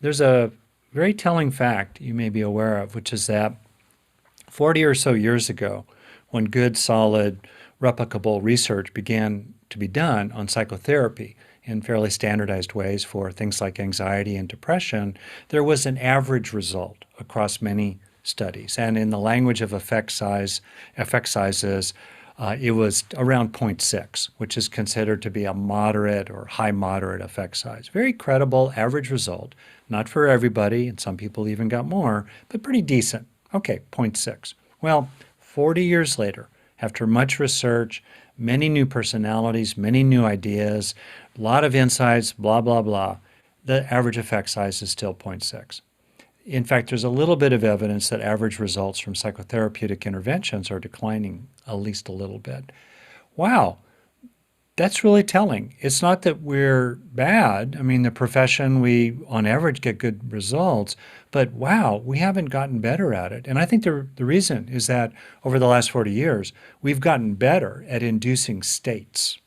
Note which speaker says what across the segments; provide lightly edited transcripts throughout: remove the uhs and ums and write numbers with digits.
Speaker 1: There's a very telling fact you may be aware of, which is that 40 or so years ago, when good, solid, replicable research began to be done on psychotherapy in fairly standardized ways for things like anxiety and depression, there was an average result across many studies. And in the language of effect sizes, it was around zero point 0.6, which is considered to be a moderate or high moderate effect size. Very credible average result, not for everybody, and some people even got more, but pretty decent. Okay, zero point 0.6. Well, 40 years later, after much research, many new personalities, many new ideas, a lot of insights, blah, blah, blah, the average effect size is still zero point 0.6. In fact, there's a little bit of evidence that average results from psychotherapeutic interventions are declining at least a little bit. Wow, that's really telling. It's not that we're bad. I mean, the profession, we on average get good results, but wow, we haven't gotten better at it. And I think the reason is that over the last 40 years, we've gotten better at inducing states.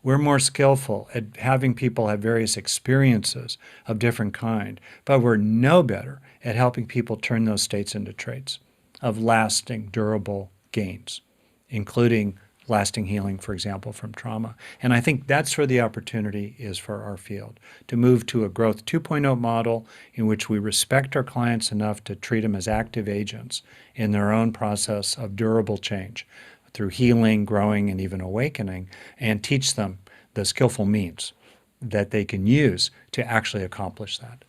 Speaker 1: We're more skillful at having people have various experiences of different kind, but we're no better at helping people turn those states into traits of lasting, durable gains, including lasting healing, for example, from trauma. And I think that's where the opportunity is for our field, to move to a growth 2.0 model in which we respect our clients enough to treat them as active agents in their own process of durable change through healing, growing, and even awakening, and teach them the skillful means that they can use to actually accomplish that.